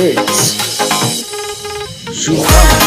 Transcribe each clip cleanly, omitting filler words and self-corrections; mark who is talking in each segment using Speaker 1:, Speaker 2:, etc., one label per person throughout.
Speaker 1: It's Shubham.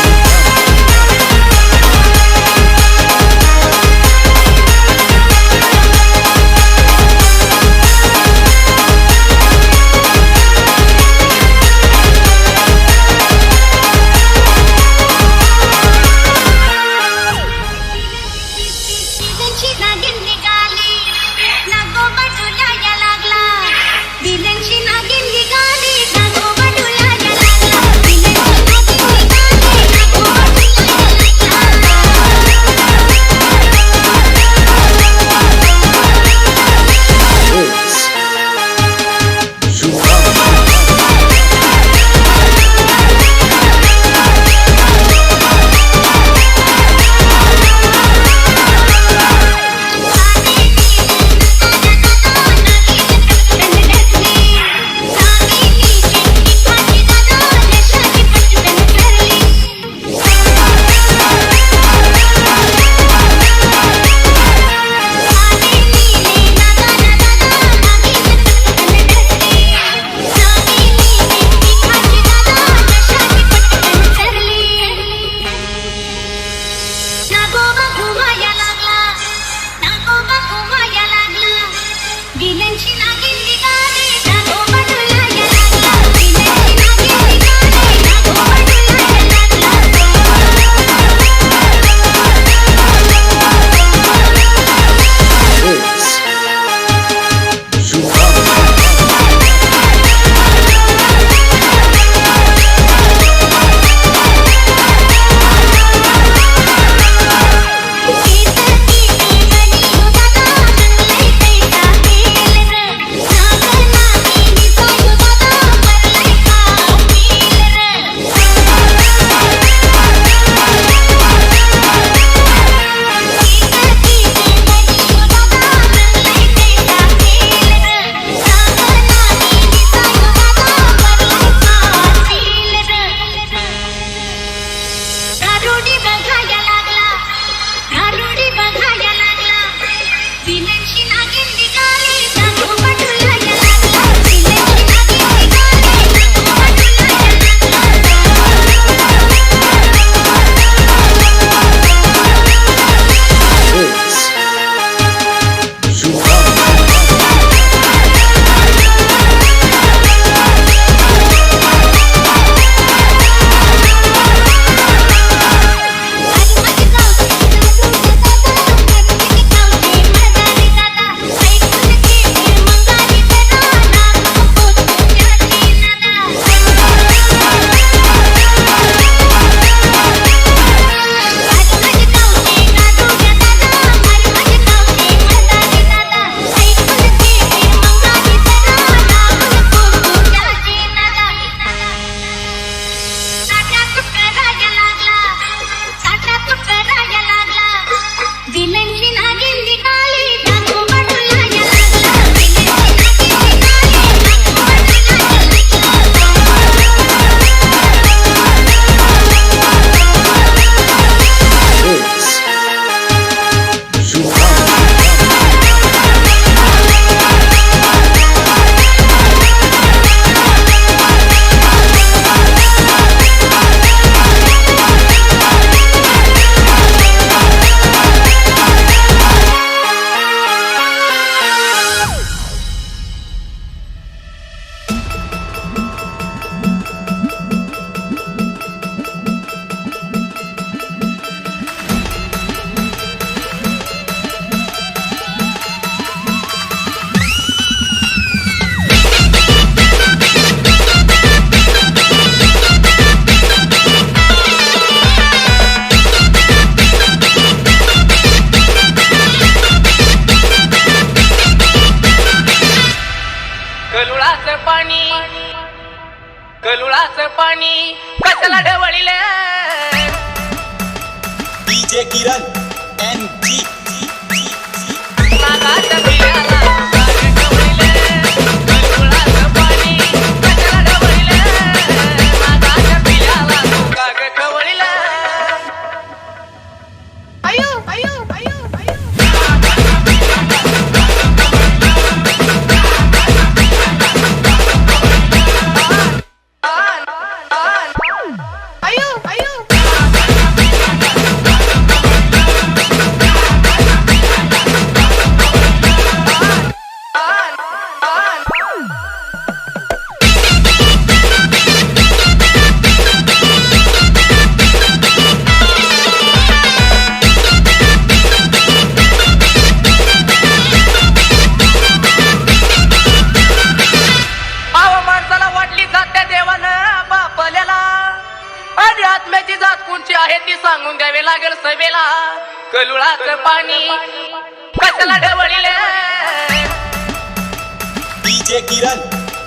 Speaker 1: DJ Kiran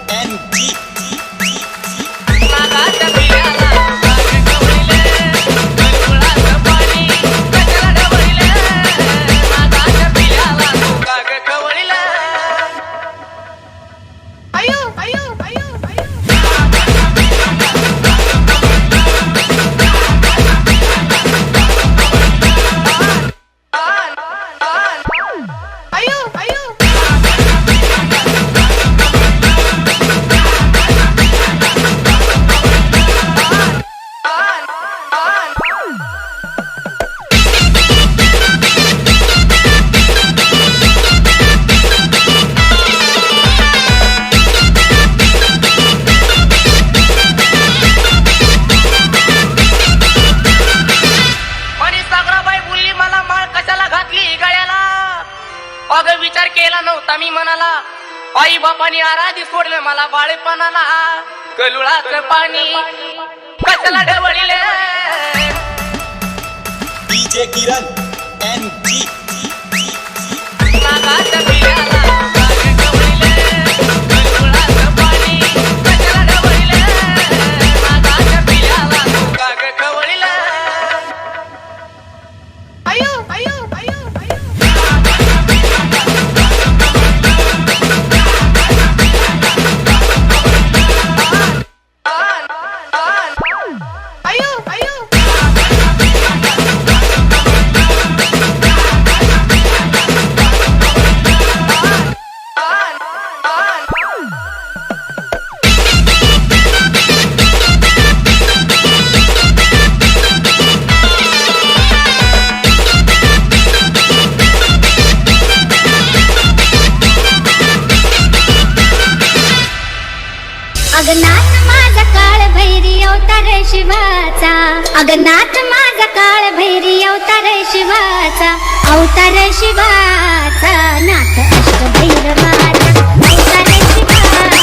Speaker 1: NG
Speaker 2: विचार केला नव्हता मी मनाला, आई बापानी आराधी सोडलं मला बाळपणाला. कलुळाचं पाणी कशाला ढवळीले
Speaker 1: डीजे किरण NG
Speaker 2: नागाच्या पिल्याला ढवळीले. कलुळाचं पाणी कशाला ढवळीले नागाच्या पिल्याला ढवळीले. आयो आयो आयो
Speaker 3: अगनाथ माझा काळ भैरी अवतार शिवाचा, अगनाथ माझा काळ भैरी अवतार शिवाचा, अवतार शिवाचा नाथ अष्टभैरवाचा, अवतार शिवाचा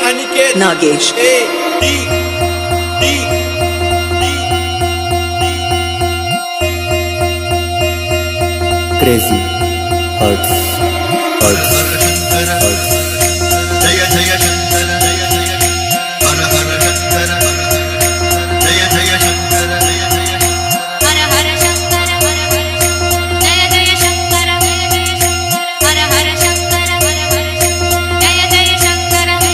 Speaker 1: Aniket
Speaker 4: Nagesh
Speaker 1: A D D
Speaker 5: crazy hearts hearts hearts
Speaker 6: जय जय शंकर जय जय हर हर शंकर जय जय शंकर जय जय
Speaker 3: हर हर शंकर जय जय शंकर हर हर शंकर जय जय शंकर
Speaker 6: हर हर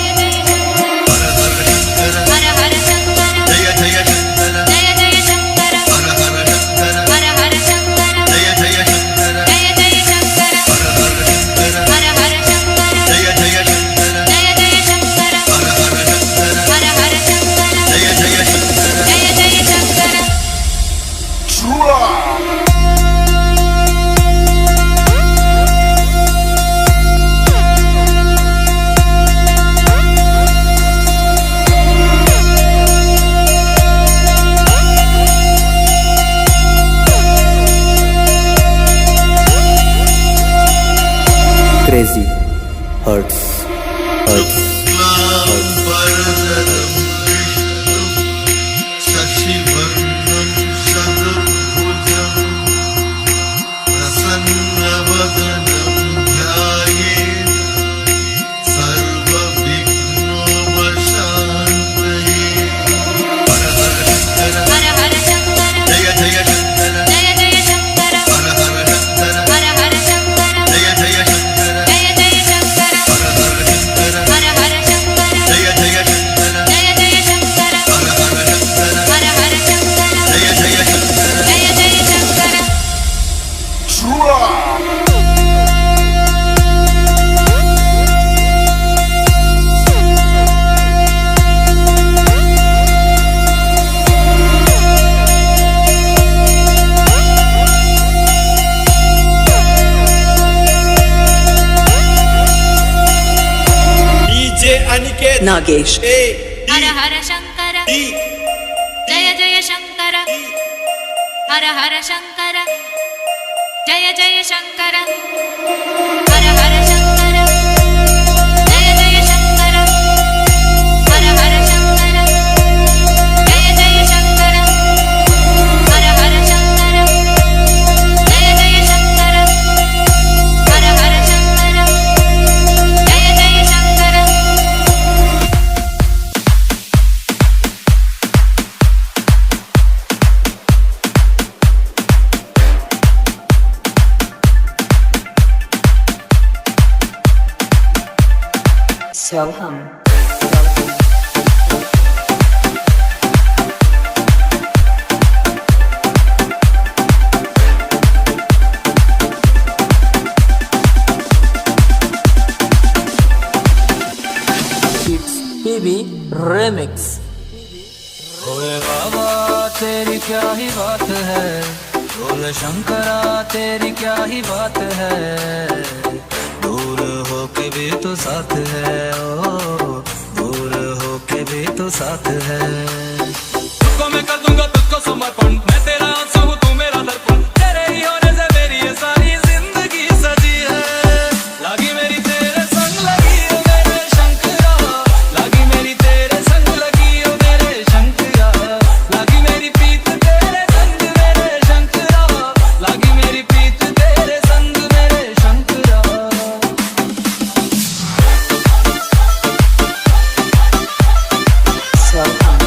Speaker 6: शंकर
Speaker 3: हर हर शंकर
Speaker 6: जय जय शंकर
Speaker 3: जय जय शंकर
Speaker 6: हर हर शंकर
Speaker 3: हर हर शंकर
Speaker 6: जय जय शंकर
Speaker 3: जय जय शंकर
Speaker 6: हर हर शंकर
Speaker 3: हर हर शंकर
Speaker 6: जय जय शंकर
Speaker 3: जय जय शंकर
Speaker 6: हर हर शंकर
Speaker 3: हर हर शंकर
Speaker 6: जय जय शंकर
Speaker 3: जय जय शंकर
Speaker 5: क्रेजी हर्ट्स हर्ट्स
Speaker 6: शुक्लांबरधरं विष्णुं शशिवर्णं चतुर्भुजं प्रसन्नवदनं ध्यायेत् सर्वविघ्नोपशान्तये हर हर शंकर
Speaker 3: हर हर शंकर
Speaker 6: जय जय शंकर
Speaker 3: जय जय शंकर
Speaker 6: हर हर शंकर
Speaker 3: हर हर शंकर
Speaker 6: जय जय शंकर
Speaker 3: जय जय शंकर
Speaker 6: हर हर शंकर
Speaker 3: हर हर शंकर
Speaker 6: जय जय शंकर
Speaker 3: जय जय शंकर
Speaker 6: हर हर शंकर
Speaker 3: हर हर शंकर
Speaker 6: जय जय शंकर
Speaker 3: जय जय शंकर
Speaker 1: डीजे अनिकेत
Speaker 4: नागेश
Speaker 1: ए
Speaker 3: हर हर शंकर
Speaker 1: डी
Speaker 3: जय जय शंकर हर हर शंकर जय जय शंकर हर हर शंकर जय जय शंकर हर हर शंकर जय जय शंकर हर हर शंकर जय जय शंकर हर हर शंकर जय जय Shankar
Speaker 4: Soham
Speaker 7: It's BB Remix। ओए बाबा तेरी क्या ही बात है, ओए शंकरा तेरी क्या ही बात है, दूर होके भी तो साथ है, ओ दूर होके भी तो साथ है। तुझको मैं कर दूंगा तुझको समर्पण, मैं तेरा आंसू हूँ तू मेरा दर्पण, तेरे ही होने से मेरी ये सारी जिंदगी सजी है। लगी मेरी तेरे संग लगी ओ मेरे शंकरा, लगी मेरी तेरे संग लगी ओ मेरे शंकरा, लगी मेरी प्रीत तेरे संग मेरे शंकरा, लगी मेरी प्रीत तेरे संग मेरे शंकरा।
Speaker 4: Soham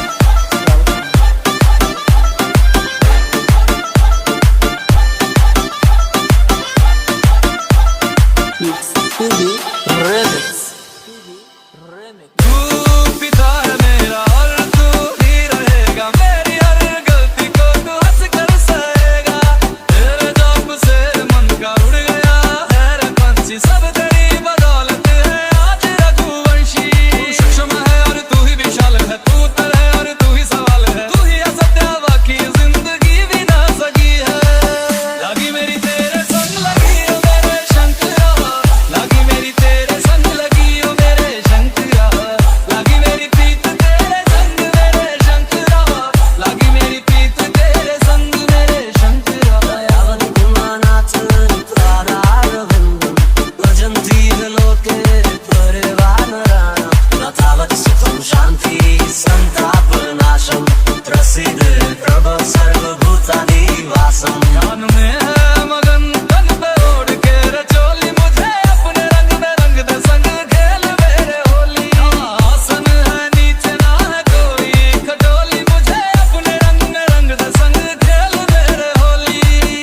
Speaker 7: सुखम शांती संतापनाशम प्रसिद्ध प्रभव सर्वभूतानि वासम ध्यान में है मगन तन पे ओढ़ के रचोली मुझे अपने रंग में रंग दे संग खेल मेरे होली आसन है नीचे ना है कोई खटोली मुझे अपने रंग में रंग दे संग खेल मेरे होली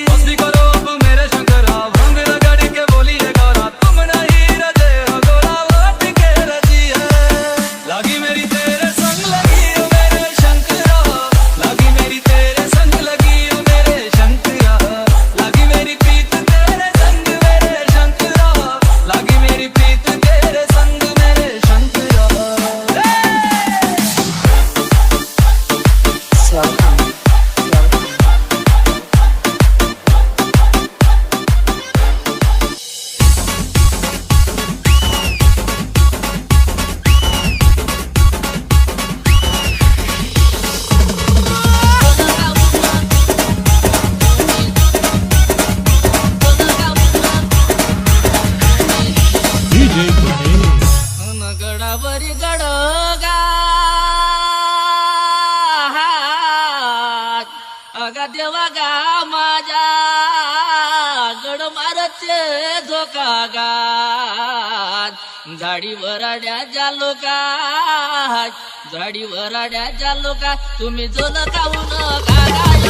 Speaker 7: मस्ती करो अब मेरे शंकरा भंग रगड़ के बोली है गौरा तुम नहीं रजे हो गोरा लौट के रजी है लगी मेरी तेरे संग लगी ओ मेरे शंकरा लगी मेरी तेरे संग लगी ओ मेरे शंकरा लगी मेरी प्रीत तेरे संग मेरे शंकरा लगी मेरी प्रीत तेरे संग मेरे शंकरा
Speaker 4: Welcome.
Speaker 2: गडावरी गडगा अगा देवा गा माझ्या गड मारचे धोका गा झाडी वराड्याच्या लोका झाडी वराड्याच्या लोका तुम्ही जोल काऊन गागाय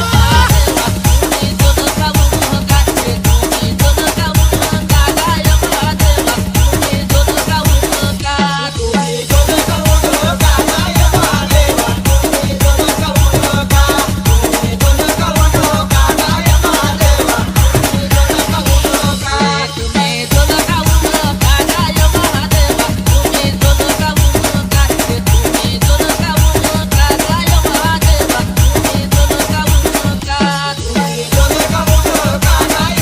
Speaker 2: तुम्ही जोल काऊन गाते तुम्ही जोल काऊन गागाय देवा तुम्ही जोल काऊन गा तुम्ही जोल काऊन गागाय देवा तुम्ही जोल काऊन गा तुम्ही जोल काऊन गागाय देवा तुम्ही जोल काऊन गा तुम्ही जोल काऊन गागाय देवा तुम्ही जोल काऊन गाते तुम्ही जोल काऊन गागाय देवा तुम्ही जोल काऊन गा तुम्ही जोल काऊन गागाय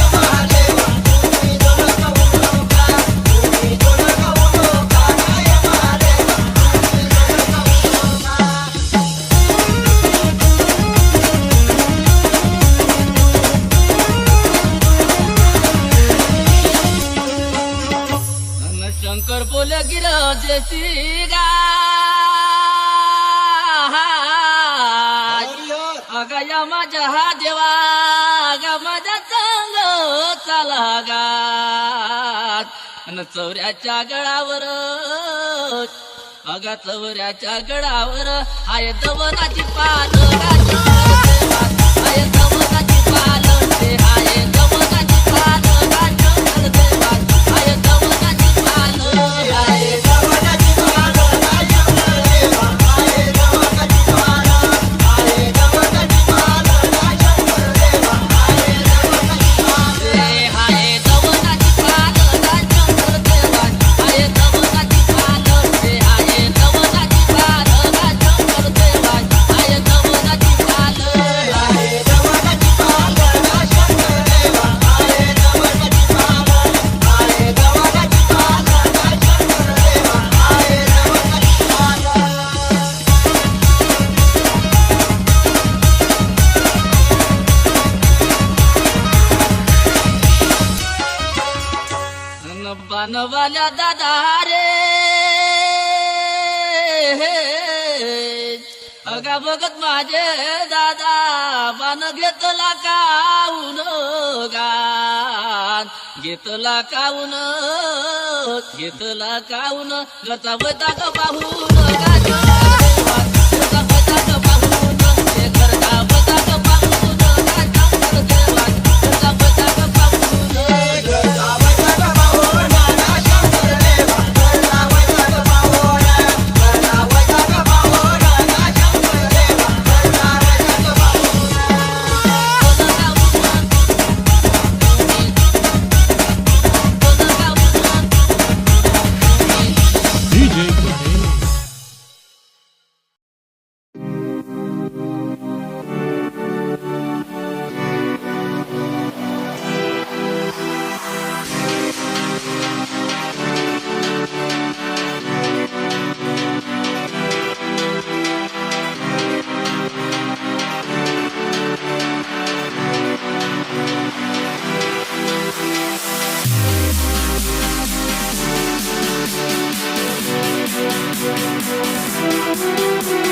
Speaker 2: देवा तुम्ही जोल काऊन गा तुम्ही जोल काऊन गागाय देवा शंकर बोले गिरा जैसी गा अगया माझ्या हा देवा गा माझ्या चांग चाला गा चौऱ्याच्या गळावर अगा चौऱ्याच्या गळावर आय दवनाची पाल आय दवनाची पाल आय दवनाची पाल देवा आय दवनाची पाल आय दवनाची पाल देवा आय दवनाची पाल आय दवनाची पाल देवा आय दवनाची पाल आय दवनाची पाल देवा आय दवनाची पाल आय दवनाची पाल देवा आय दवनाची पाल आय दवनाची पाल देवा आय दवनाची पाल आय दवनाची पाल देवा आय दवनाची पाल बनवाल्या दादा रे अगा बघत माझे दादा बन घेतला काऊन गान घेतला काऊन घरचा वैता ग पाहून गाजो देवा घरचा वैता ग पाहून ते घरचा वैता ग पाहून गाजो देवा घरचा वैता ग पाहून घरचा वैता ग पाहून शंकर देवा घरचा वैता ग पाहून घरचा वैता ग पाहून शंकर देवा घरचा वैता ग
Speaker 3: शंकरा